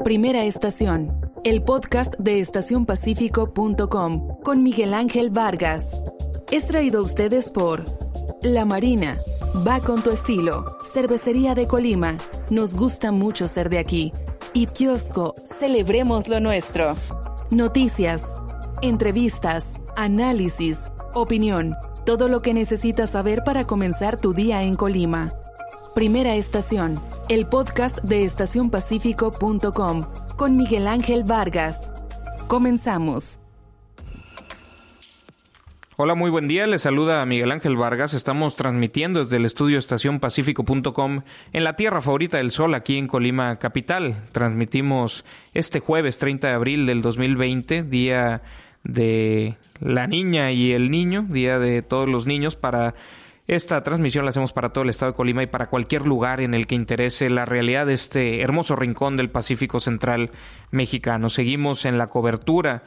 Primera estación, el podcast de estacionpacifico.com con Miguel Ángel Vargas. Es traído a ustedes por La Marina, va con tu estilo, Cervecería de Colima, nos gusta mucho ser de aquí, y Kiosco, celebremos lo nuestro. Noticias, entrevistas, análisis, opinión, todo lo que necesitas saber para comenzar tu día en Colima. Primera estación, el podcast de estacionpacifico.com con Miguel Ángel Vargas. Comenzamos. Hola, muy buen día. Les saluda Miguel Ángel Vargas. Estamos transmitiendo desde el estudio estacionpacifico.com en la tierra favorita del sol, aquí en Colima capital. Transmitimos este jueves 30 de abril del 2020, día de la niña y el niño, día de todos los niños. Para esta transmisión la hacemos para todo el estado de Colima y para cualquier lugar en el que interese la realidad de este hermoso rincón del Pacífico Central mexicano. Seguimos en la cobertura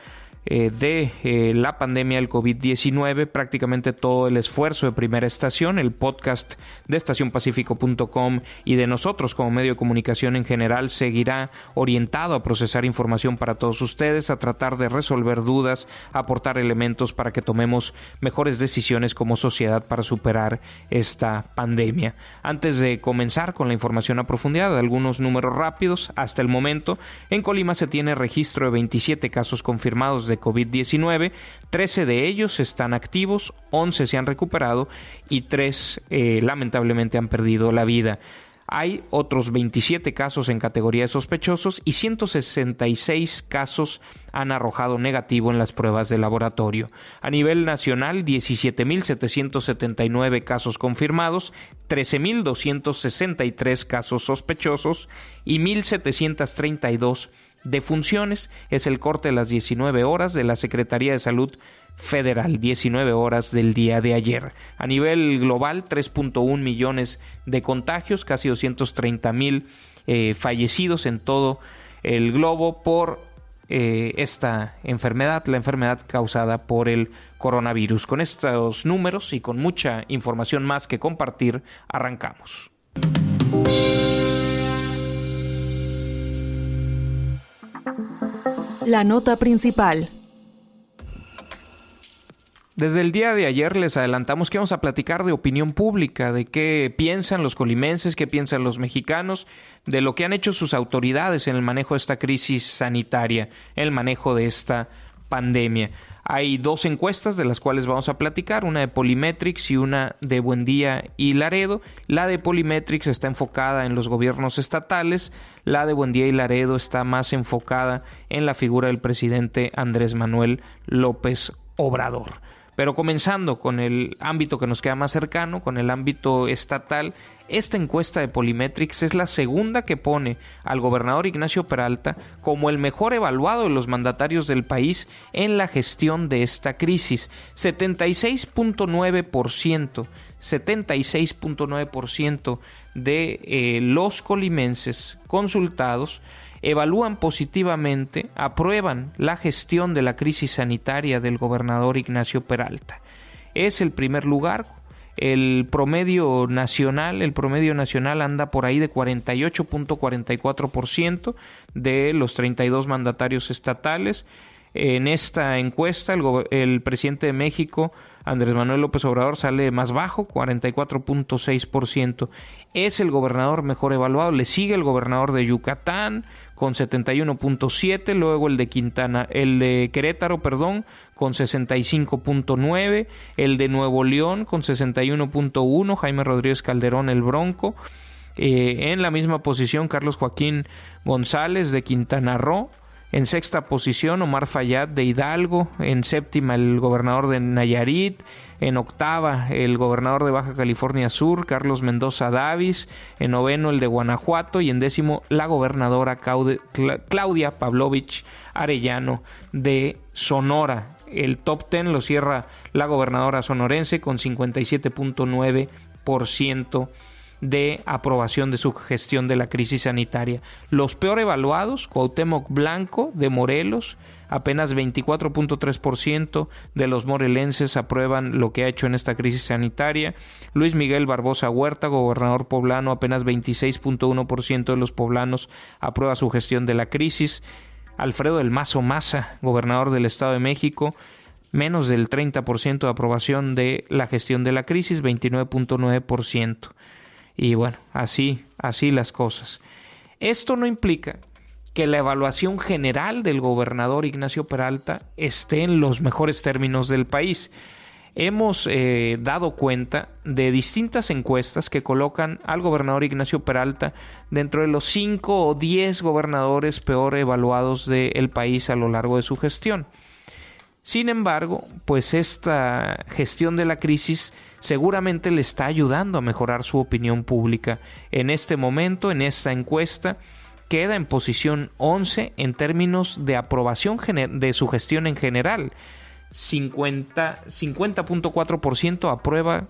de la pandemia del COVID-19, prácticamente todo el esfuerzo de Primera Estación, el podcast de estacionpacifico.com y de nosotros como medio de comunicación en general seguirá orientado a procesar información para todos ustedes, a tratar de resolver dudas, a aportar elementos para que tomemos mejores decisiones como sociedad para superar esta pandemia. Antes de comenzar con la información a profundidad, algunos números rápidos. Hasta el momento, en Colima se tiene registro de 27 casos confirmados de COVID-19, 13 de ellos están activos, 11 se han recuperado y 3 lamentablemente han perdido la vida. Hay otros 27 casos en categoría de sospechosos y 166 casos han arrojado negativo en las pruebas de laboratorio. A nivel nacional, 17,779 casos confirmados, 13,263 casos sospechosos y 1,732 defunciones. Es el corte de las 19 horas de la Secretaría de Salud Federal, 19 horas del día de ayer. A nivel global, 3.1 millones de contagios, casi 230,000 fallecidos en todo el globo por esta enfermedad, la enfermedad causada por el coronavirus. Con estos números y con mucha información más que compartir, arrancamos. La nota principal. Desde el día de ayer les adelantamos que vamos a platicar de opinión pública, de qué piensan los colimenses, qué piensan los mexicanos, de lo que han hecho sus autoridades en el manejo de esta crisis sanitaria, en el manejo de esta pandemia. Hay dos encuestas de las cuales vamos a platicar, una de Polimetrics y una de Buendía y Laredo. La de Polimetrics está enfocada en los gobiernos estatales, la de Buendía y Laredo está más enfocada en la figura del presidente Andrés Manuel López Obrador. Pero comenzando con el ámbito que nos queda más cercano, con el ámbito estatal, esta encuesta de Polimetrics es la segunda que pone al gobernador Ignacio Peralta como el mejor evaluado de los mandatarios del país en la gestión de esta crisis. 76.9% de los colimenses consultados evalúan positivamente, aprueban la gestión de la crisis sanitaria del gobernador Ignacio Peralta. Es el primer lugar. El promedio nacional anda por ahí de 48.44% de los 32 mandatarios estatales. En esta encuesta, el presidente de México, Andrés Manuel López Obrador, sale más bajo, 44.6%. Es el gobernador mejor evaluado. Le sigue el gobernador de Yucatán con 71.7, luego el de Querétaro, con 65.9, el de Nuevo León con 61.1, Jaime Rodríguez Calderón, el Bronco. En la misma posición, Carlos Joaquín González de Quintana Roo. En sexta posición, Omar Fayad de Hidalgo. En séptima, el gobernador de Nayarit. En octava, el gobernador de Baja California Sur, Carlos Mendoza Davis. En noveno, el de Guanajuato. Y en décimo, la gobernadora Claudia Pavlovich Arellano de Sonora. El top 10 lo cierra la gobernadora sonorense con 57.9% de aprobación de su gestión de la crisis sanitaria. Los peor evaluados: Cuauhtémoc Blanco de Morelos, apenas 24.3% de los morelenses aprueban lo que ha hecho en esta crisis sanitaria. Luis Miguel Barbosa Huerta, gobernador poblano, apenas 26.1% de los poblanos aprueba su gestión de la crisis. Alfredo del Mazo Maza, gobernador del Estado de México, menos del 30% de aprobación de la gestión de la crisis, 29.9%. Y bueno, así las cosas. Esto no implica que la evaluación general del gobernador Ignacio Peralta esté en los mejores términos del país. Hemos dado cuenta de distintas encuestas que colocan al gobernador Ignacio Peralta dentro de los 5 o 10 gobernadores peor evaluados del país a lo largo de su gestión. Sin embargo, pues esta gestión de la crisis seguramente le está ayudando a mejorar su opinión pública. En este momento, en esta encuesta, queda en posición 11 en términos de aprobación de su gestión en general. 50.4% aprueba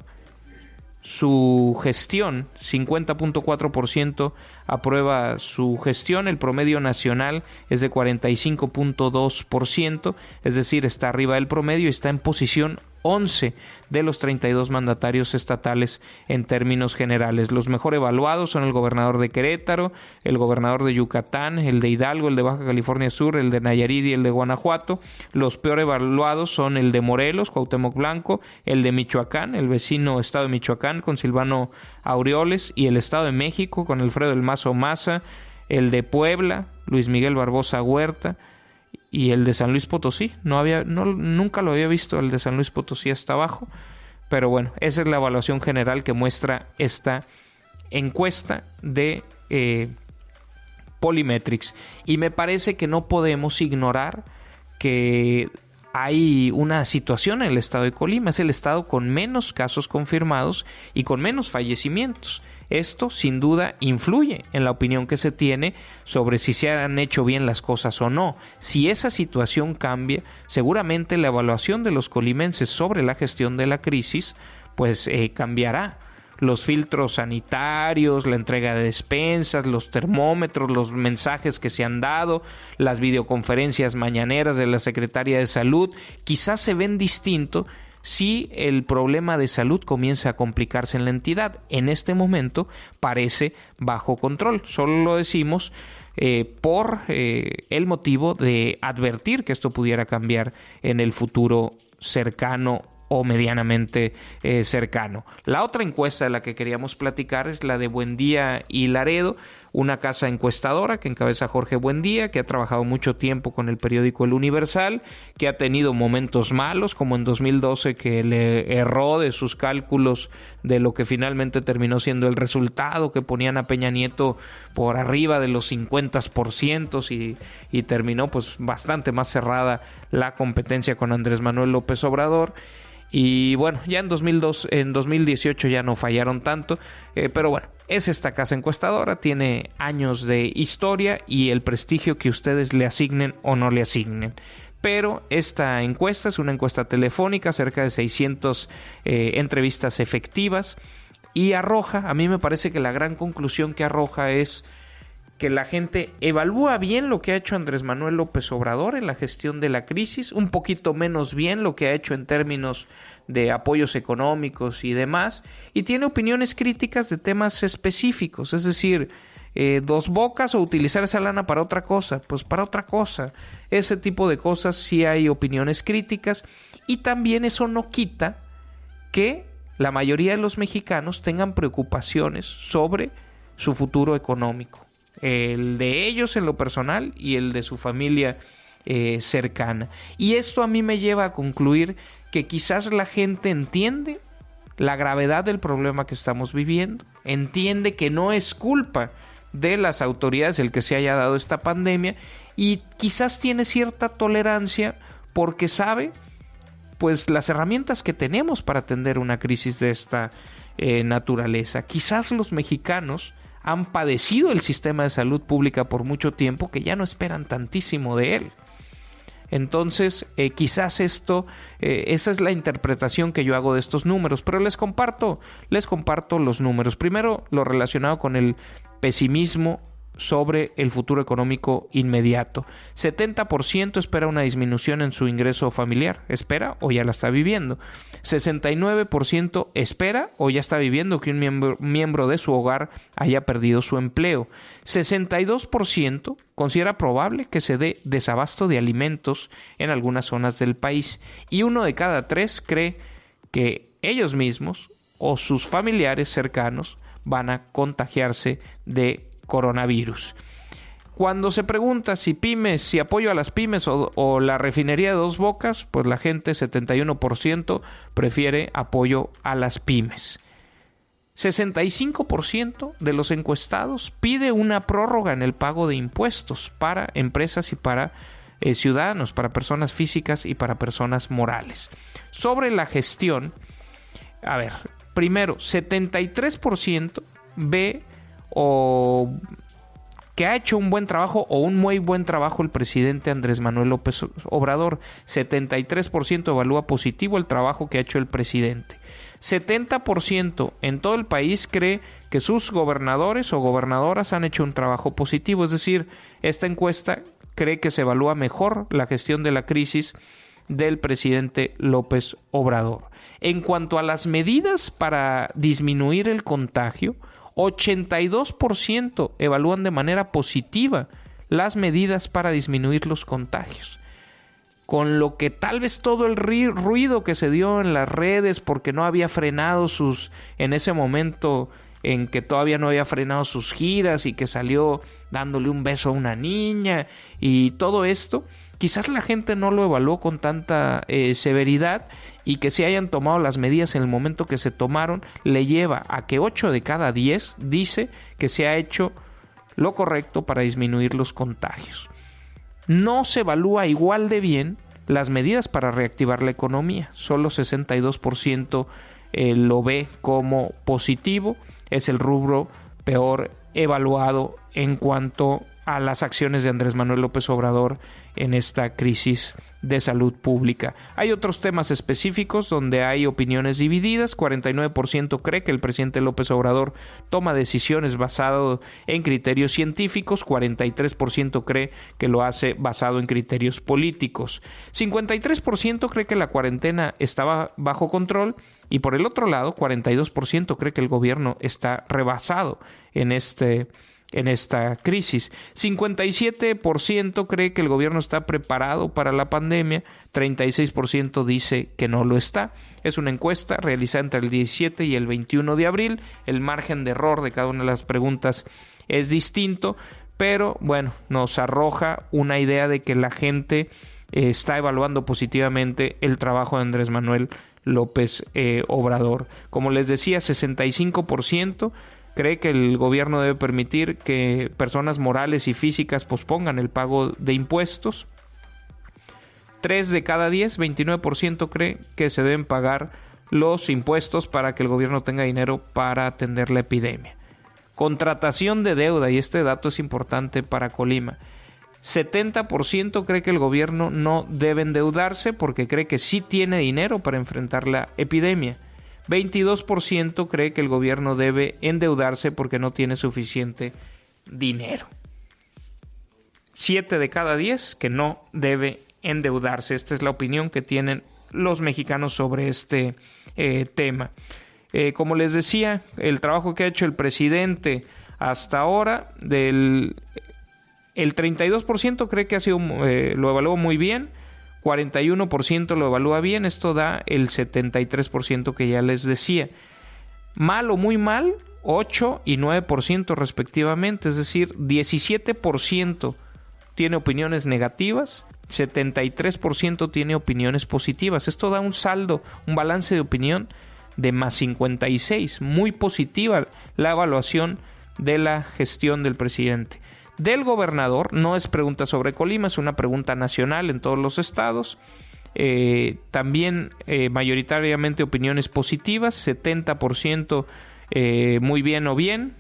su gestión, 50.4% aprueba su gestión. El promedio nacional es de 45.2%, es decir, está arriba del promedio y está en posición 11 de los 32 mandatarios estatales en términos generales. Los mejor evaluados son el gobernador de Querétaro, el gobernador de Yucatán, el de Hidalgo, el de Baja California Sur, el de Nayarit y el de Guanajuato. Los peor evaluados son el de Morelos, Cuauhtémoc Blanco, el de Michoacán, el vecino estado de Michoacán con Silvano Aureoles, y el Estado de México con Alfredo del Mazo Maza, el de Puebla, Luis Miguel Barbosa Huerta, y el de San Luis Potosí. Nunca lo había visto el de San Luis Potosí hasta abajo, pero bueno, esa es la evaluación general que muestra esta encuesta de Polymetrics. Y me parece que no podemos ignorar que hay una situación en el estado de Colima. Es el estado con menos casos confirmados y con menos fallecimientos. Esto sin duda influye en la opinión que se tiene sobre si se han hecho bien las cosas o no. Si esa situación cambia, seguramente la evaluación de los colimenses sobre la gestión de la crisis pues cambiará. Los filtros sanitarios, la entrega de despensas, los termómetros, los mensajes que se han dado, las videoconferencias mañaneras de la Secretaría de Salud, quizás se ven distinto si el problema de salud comienza a complicarse en la entidad. En este momento parece bajo control. Solo lo decimos por el motivo de advertir que esto pudiera cambiar en el futuro cercano o medianamente cercano. La otra encuesta de la que queríamos platicar es la de Buendía y Laredo, una casa encuestadora que encabeza Jorge Buendía, que ha trabajado mucho tiempo con el periódico El Universal, que ha tenido momentos malos, como en 2012 que le erró de sus cálculos de lo que finalmente terminó siendo el resultado, que ponían a Peña Nieto por arriba de los 50% y terminó pues bastante más cerrada la competencia con Andrés Manuel López Obrador. Y bueno, ya en 2018 ya no fallaron tanto, pero bueno, es esta casa encuestadora, tiene años de historia y el prestigio que ustedes le asignen o no le asignen. Pero esta encuesta es una encuesta telefónica, cerca de 600 entrevistas efectivas, y arroja, a mí me parece que la gran conclusión que arroja es que la gente evalúa bien lo que ha hecho Andrés Manuel López Obrador en la gestión de la crisis, un poquito menos bien lo que ha hecho en términos de apoyos económicos y demás, y tiene opiniones críticas de temas específicos, es decir, Dos Bocas o utilizar esa lana para otra cosa, pues para otra cosa. Ese tipo de cosas sí hay opiniones críticas, y también eso no quita que la mayoría de los mexicanos tengan preocupaciones sobre su futuro económico. El de ellos en lo personal y el de su familia cercana. Y esto a mí me lleva a concluir que quizás la gente entiende la gravedad del problema que estamos viviendo, entiende que no es culpa de las autoridades el que se haya dado esta pandemia, y quizás tiene cierta tolerancia porque sabe pues las herramientas que tenemos para atender una crisis de esta naturaleza. Quizás los mexicanos han padecido el sistema de salud pública por mucho tiempo, que ya no esperan tantísimo de él. Entonces, quizás esa es la interpretación que yo hago de estos números, pero les comparto los números. Primero, lo relacionado con el pesimismo sobre el futuro económico inmediato. 70% espera una disminución en su ingreso familiar. ¿Espera o ya la está viviendo? 69% espera o ya está viviendo que un miembro de su hogar haya perdido su empleo. 62% considera probable que se dé desabasto de alimentos en algunas zonas del país. Y 1 de cada 3 cree que ellos mismos o sus familiares cercanos van a contagiarse de coronavirus. Cuando se pregunta si apoyo a las pymes o la refinería de Dos Bocas, pues la gente, 71%, prefiere apoyo a las pymes. 65% de los encuestados pide una prórroga en el pago de impuestos para empresas y para ciudadanos, para personas físicas y para personas morales. Sobre la gestión, primero, 73% ve o que ha hecho un buen trabajo o un muy buen trabajo el presidente Andrés Manuel López Obrador. 73% evalúa positivo el trabajo que ha hecho el presidente. 70% en todo el país cree que sus gobernadores o gobernadoras han hecho un trabajo positivo. Es decir, esta encuesta cree que se evalúa mejor la gestión de la crisis del presidente López Obrador. En cuanto a las medidas para disminuir el contagio, 82% evalúan de manera positiva las medidas para disminuir los contagios. Con lo que tal vez todo el ruido que se dio en las redes porque no había frenado en ese momento en que todavía no había frenado sus giras y que salió dándole un beso a una niña y todo esto, quizás la gente no lo evaluó con tanta severidad, y que se hayan tomado las medidas en el momento que se tomaron le lleva a que 8 de cada 10 dice que se ha hecho lo correcto para disminuir los contagios. No se evalúa igual de bien las medidas para reactivar la economía. Solo 62% lo ve como positivo. Es el rubro peor evaluado en cuanto a las acciones de Andrés Manuel López Obrador en esta crisis de salud pública. Hay otros temas específicos donde hay opiniones divididas. 49% cree que el presidente López Obrador toma decisiones basado en criterios científicos. 43% cree que lo hace basado en criterios políticos. 53% cree que la cuarentena estaba bajo control. Y por el otro lado, 42% cree que el gobierno está rebasado en esta crisis. 57% cree que el gobierno está preparado para la pandemia, 36% dice que no lo está. Es una encuesta realizada entre el 17 y el 21 de abril. El margen de error de cada una de las preguntas es distinto, pero bueno, nos arroja una idea de que la gente está evaluando positivamente el trabajo de Andrés Manuel López Obrador. Como les decía, 65% cree que el gobierno debe permitir que personas morales y físicas pospongan el pago de impuestos. 3 de cada 10, 29% cree que se deben pagar los impuestos para que el gobierno tenga dinero para atender la epidemia. Contratación de deuda, y este dato es importante para Colima. 70% cree que el gobierno no debe endeudarse porque cree que sí tiene dinero para enfrentar la epidemia. 22% cree que el gobierno debe endeudarse porque no tiene suficiente dinero. 7 de cada 10 que no debe endeudarse. Esta es la opinión que tienen los mexicanos sobre este tema. Como les decía, el trabajo que ha hecho el presidente hasta ahora, el 32% cree que lo evaluó muy bien. 41% lo evalúa bien, esto da el 73% que ya les decía. Mal o muy mal, 8 y 9% respectivamente, es decir, 17% tiene opiniones negativas, 73% tiene opiniones positivas. Esto da un saldo, un balance de opinión de más 56, muy positiva la evaluación de la gestión del presidente. Del gobernador, no es pregunta sobre Colima, es una pregunta nacional en todos los estados. También mayoritariamente opiniones positivas, 70% muy bien o bien,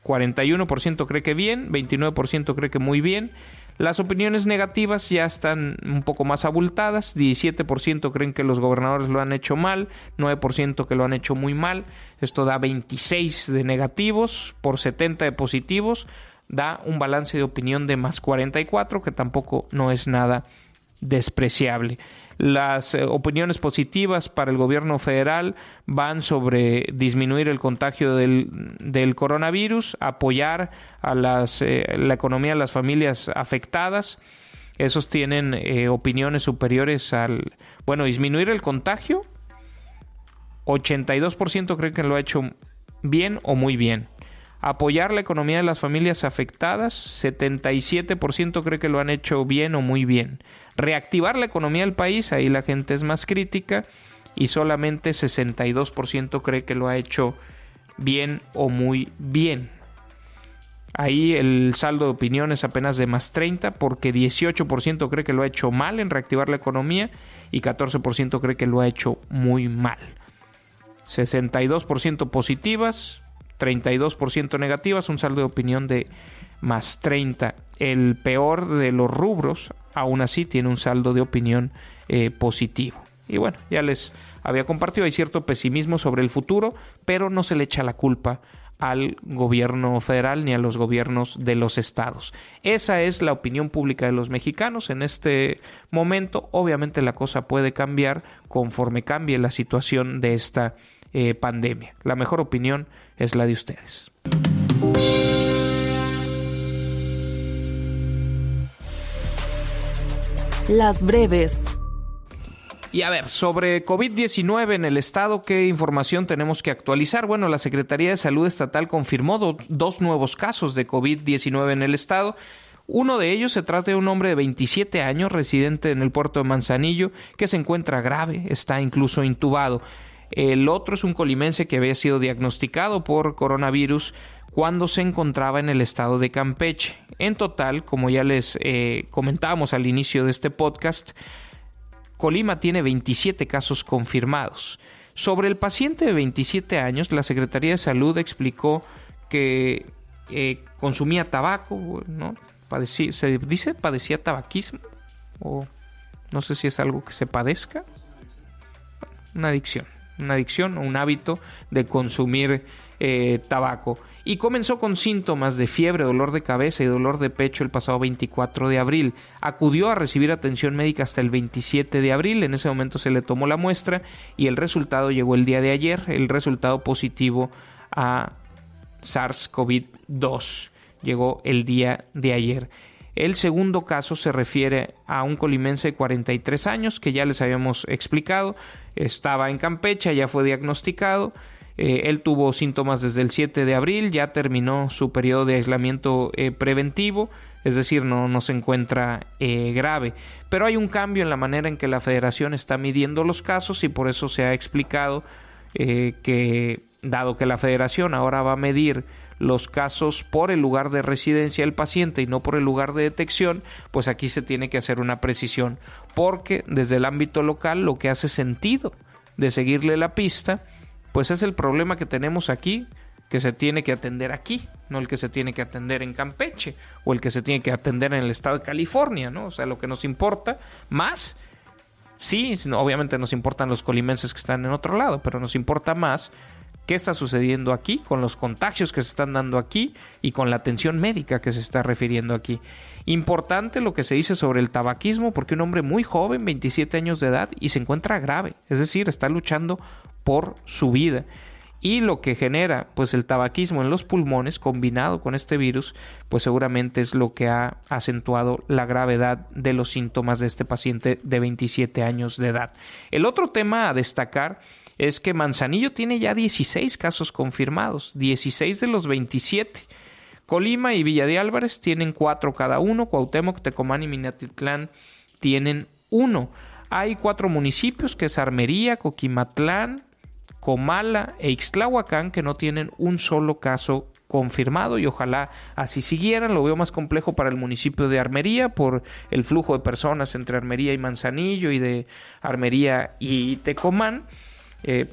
41% cree que bien, 29% cree que muy bien. Las opiniones negativas ya están un poco más abultadas. 17% creen que los gobernadores lo han hecho mal, 9% que lo han hecho muy mal. Esto da 26 de negativos por 70 de positivos. Da un balance de opinión de más 44, que tampoco no es nada despreciable. Las opiniones positivas para el gobierno federal van sobre disminuir el contagio del coronavirus, apoyar a la economía de las familias afectadas. Esos tienen opiniones superiores disminuir el contagio. 82% creen que lo ha hecho bien o muy bien. Apoyar la economía de las familias afectadas, 77% cree que lo han hecho bien o muy bien. Reactivar la economía del país, ahí la gente es más crítica, y solamente 62% cree que lo ha hecho bien o muy bien. Ahí el saldo de opinión es apenas de más 30, porque 18% cree que lo ha hecho mal en reactivar la economía y 14% cree que lo ha hecho muy mal. 62% positivas, 32% negativas, un saldo de opinión de más 30. El peor de los rubros, aún así, tiene un saldo de opinión positivo. Y bueno, ya les había compartido, hay cierto pesimismo sobre el futuro, pero no se le echa la culpa al gobierno federal ni a los gobiernos de los estados. Esa es la opinión pública de los mexicanos en este momento. Obviamente la cosa puede cambiar conforme cambie la situación de esta pandemia. La mejor opinión es la de ustedes. Las breves. Y a ver, sobre COVID-19 en el estado, ¿qué información tenemos que actualizar? Bueno, la Secretaría de Salud Estatal confirmó dos nuevos casos de COVID-19 en el estado. Uno de ellos se trata de un hombre de 27 años, residente en el puerto de Manzanillo, que se encuentra grave, está incluso intubado. El otro es un colimense que había sido diagnosticado por coronavirus cuando se encontraba en el estado de Campeche. En total, como ya les comentábamos al inicio de este podcast, Colima tiene 27 casos confirmados. Sobre el paciente de 27 años, la Secretaría de Salud explicó que consumía tabaco, ¿no? Se dice padecía tabaquismo, o no sé si es algo que se padezca. Una adicción o un hábito de consumir tabaco. Y comenzó con síntomas de fiebre, dolor de cabeza y dolor de pecho el pasado 24 de abril. Acudió a recibir atención médica hasta el 27 de abril. En ese momento se le tomó la muestra y el resultado llegó el día de ayer. El resultado positivo a SARS-CoV-2 llegó el día de ayer. El segundo caso se refiere a un colimense de 43 años que ya les habíamos explicado. Estaba en Campeche, ya fue diagnosticado. Él tuvo síntomas desde el 7 de abril, ya terminó su periodo de aislamiento preventivo, es decir, no se encuentra grave. Pero hay un cambio en la manera en que la federación está midiendo los casos y por eso se ha explicado que, dado que la federación ahora va a medir los casos por el lugar de residencia del paciente y no por el lugar de detección, pues aquí se tiene que hacer una precisión, porque desde el ámbito local lo que hace sentido de seguirle la pista pues es el problema que tenemos aquí, que se tiene que atender aquí, no el que se tiene que atender en Campeche o el que se tiene que atender en el estado de California, ¿no? O sea, lo que nos importa más, sí, obviamente nos importan los colimenses que están en otro lado, pero nos importa más qué está sucediendo aquí, con los contagios que se están dando aquí y con la atención médica que se está refiriendo aquí. Importante lo que se dice sobre el tabaquismo, porque un hombre muy joven, 27 años de edad, y se encuentra grave, es decir, está luchando por su vida. Y lo que genera pues el tabaquismo en los pulmones combinado con este virus, pues seguramente es lo que ha acentuado la gravedad de los síntomas de este paciente de 27 años de edad. El otro tema a destacar es que Manzanillo tiene ya 16 casos confirmados, 16 de los 27. Colima y Villa de Álvarez tienen 4 cada uno, Cuauhtémoc, Tecomán y Minatitlán tienen 1. Hay 4 municipios, que es Armería, Coquimatlán, Comala e Ixtlahuacán, que no tienen un solo caso confirmado, y ojalá así siguieran. Lo veo más complejo para el municipio de Armería por el flujo de personas entre Armería y Manzanillo y de Armería y Tecomán,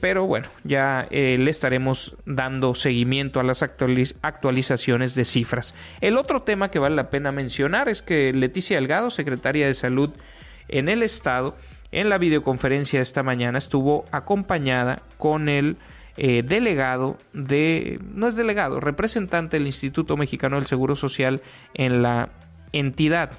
Pero bueno, ya le estaremos dando seguimiento a las actualizaciones de cifras. El otro tema que vale la pena mencionar es que Leticia Delgado, secretaria de Salud en el Estado, en la videoconferencia de esta mañana estuvo acompañada con el representante del Instituto Mexicano del Seguro Social en la entidad,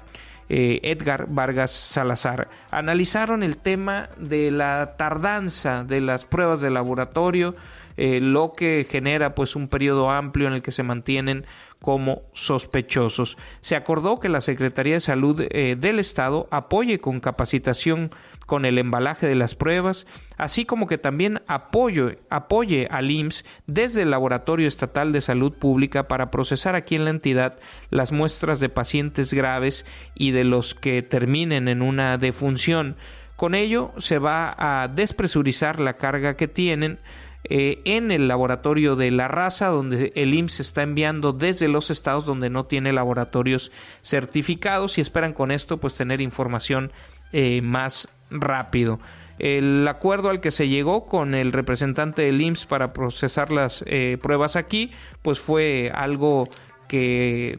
Edgar Vargas Salazar. Analizaron el tema de la tardanza de las pruebas de laboratorio, lo que genera pues un periodo amplio en el que se mantienen como sospechosos. Se acordó que la Secretaría de Salud del Estado apoye con capacitación con el embalaje de las pruebas, así como que también apoye al IMSS desde el Laboratorio Estatal de Salud Pública para procesar aquí en la entidad las muestras de pacientes graves y de los que terminen en una defunción. Con ello se va a despresurizar la carga que tienen en el laboratorio de La Raza, donde el IMSS está enviando desde los estados donde no tiene laboratorios certificados, y esperan con esto pues tener información más rápido. El acuerdo al que se llegó con el representante del IMSS para procesar las pruebas aquí pues fue algo que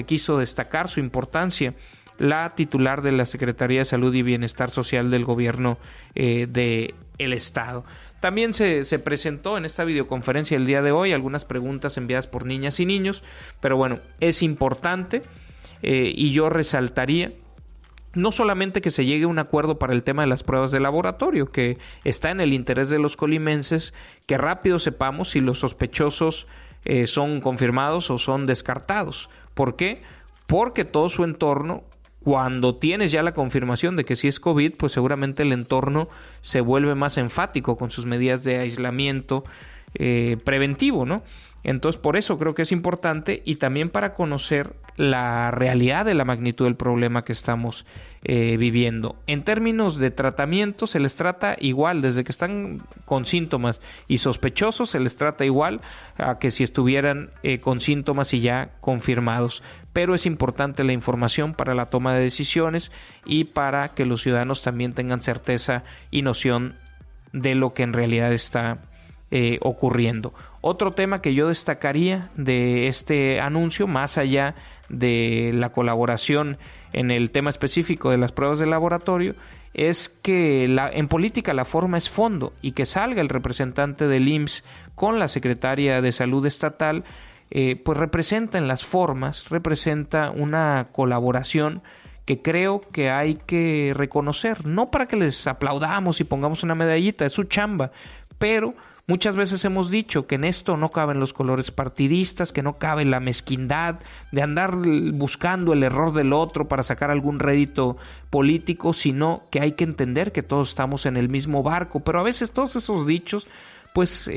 quiso destacar su importancia la titular de la Secretaría de Salud y Bienestar Social del Gobierno del Estado. También se presentó en esta videoconferencia el día de hoy algunas preguntas enviadas por niñas y niños, pero bueno, es importante y yo resaltaría no solamente que se llegue a un acuerdo para el tema de las pruebas de laboratorio, que está en el interés de los colimenses, que rápido sepamos si los sospechosos son confirmados o son descartados. ¿Por qué? Porque todo su entorno, cuando tienes ya la confirmación de que sí es COVID, pues seguramente el entorno se vuelve más enfático con sus medidas de aislamiento preventivo, ¿no? Entonces, por eso creo que es importante, y también para conocer la realidad de la magnitud del problema que estamos viviendo. En términos de tratamiento, se les trata igual, desde que están con síntomas y sospechosos, se les trata igual a que si estuvieran con síntomas y ya confirmados. Pero es importante la información para la toma de decisiones y para que los ciudadanos también tengan certeza y noción de lo que en realidad está ocurriendo. Otro tema que yo destacaría de este anuncio, más allá de la colaboración en el tema específico de las pruebas de laboratorio, es que en política la forma es fondo, y que salga el representante del IMSS con la secretaria de Salud estatal, pues representa en las formas, representa una colaboración que creo que hay que reconocer, no para que les aplaudamos y pongamos una medallita, es su chamba, pero muchas veces hemos dicho que en esto no caben los colores partidistas, que no cabe la mezquindad de andar buscando el error del otro para sacar algún rédito político, sino que hay que entender que todos estamos en el mismo barco. Pero a veces todos esos dichos pues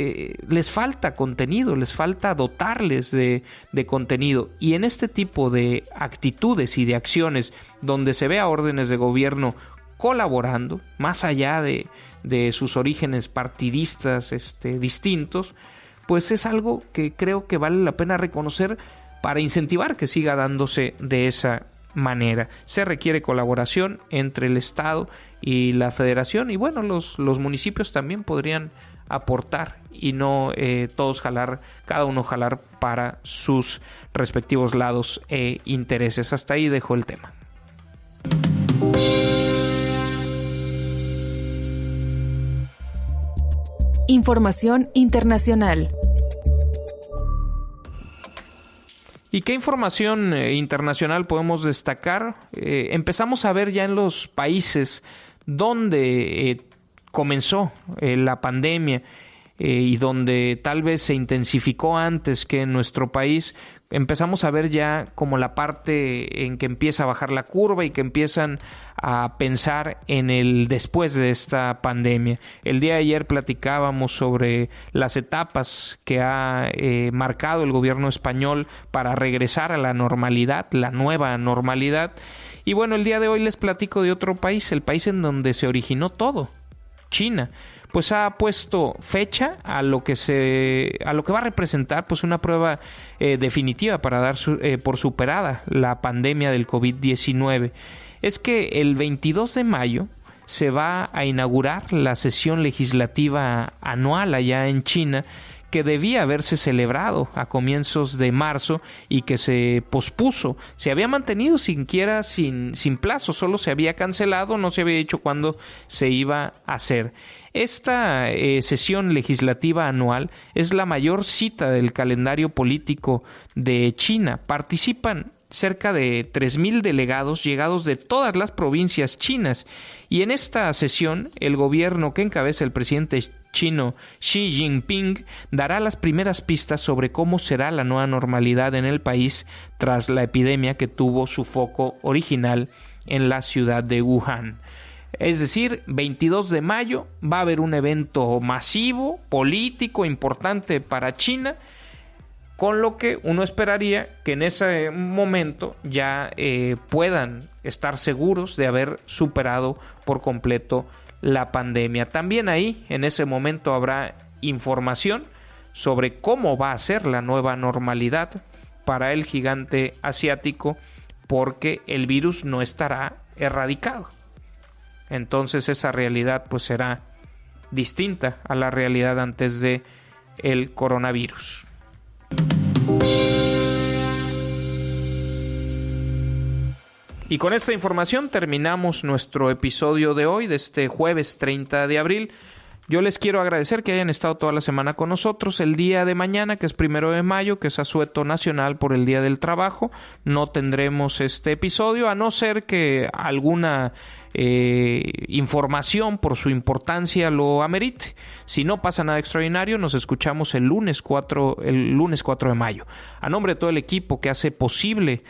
les falta contenido, les falta dotarles de contenido, y en este tipo de actitudes y de acciones donde se ve a órdenes de gobierno colaborando, más allá de sus orígenes partidistas distintos, pues es algo que creo que vale la pena reconocer para incentivar que siga dándose de esa manera. Se requiere colaboración entre el Estado y la Federación, y bueno, los municipios también podrían aportar y no todos cada uno jalar para sus respectivos lados e intereses. Hasta ahí dejo el tema. Información internacional. ¿Y qué información internacional podemos destacar? Empezamos a ver ya en los países donde comenzó la pandemia y donde tal vez se intensificó antes que en nuestro país, empezamos a ver ya como la parte en que empieza a bajar la curva y que empiezan a pensar en el después de esta pandemia. El día de ayer platicábamos sobre las etapas que ha marcado el gobierno español para regresar a la normalidad, la nueva normalidad. Y bueno, el día de hoy les platico de otro país, el país en donde se originó todo, China. Pues ha puesto fecha a lo que va a representar pues una prueba definitiva para dar por superada la pandemia del COVID-19. Es que el 22 de mayo se va a inaugurar la sesión legislativa anual allá en China, que debía haberse celebrado a comienzos de marzo y que se pospuso. Se había mantenido sin plazo, solo se había cancelado, no se había dicho cuándo se iba a hacer. Esta sesión legislativa anual es la mayor cita del calendario político de China. Participan cerca de 3,000 delegados llegados de todas las provincias chinas, y en esta sesión el gobierno que encabeza el presidente chino Xi Jinping dará las primeras pistas sobre cómo será la nueva normalidad en el país tras la epidemia que tuvo su foco original en la ciudad de Wuhan. Es decir, 22 de mayo va a haber un evento masivo, político, importante para China, con lo que uno esperaría que en ese momento ya puedan estar seguros de haber superado por completo la pandemia. También ahí, en ese momento, habrá información sobre cómo va a ser la nueva normalidad para el gigante asiático, porque el virus no estará erradicado. Entonces esa realidad pues será distinta a la realidad antes de el coronavirus. Y con esta información terminamos nuestro episodio de hoy, de este jueves 30 de abril. Yo les quiero agradecer que hayan estado toda la semana con nosotros. El día de mañana, que es 1 de mayo, que es asueto nacional por el Día del Trabajo, no tendremos este episodio, a no ser que alguna información por su importancia lo amerite. Si no pasa nada extraordinario, nos escuchamos el lunes 4 de mayo. A nombre de todo el equipo que hace posible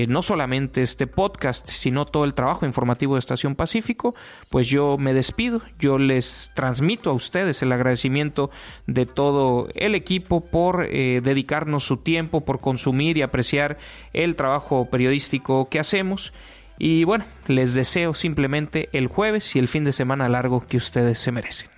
no solamente este podcast, sino todo el trabajo informativo de Estación Pacífico, pues yo me despido. Yo les transmito a ustedes el agradecimiento de todo el equipo por dedicarnos su tiempo, por consumir y apreciar el trabajo periodístico que hacemos. Y bueno, les deseo simplemente el jueves y el fin de semana largo que ustedes se merecen.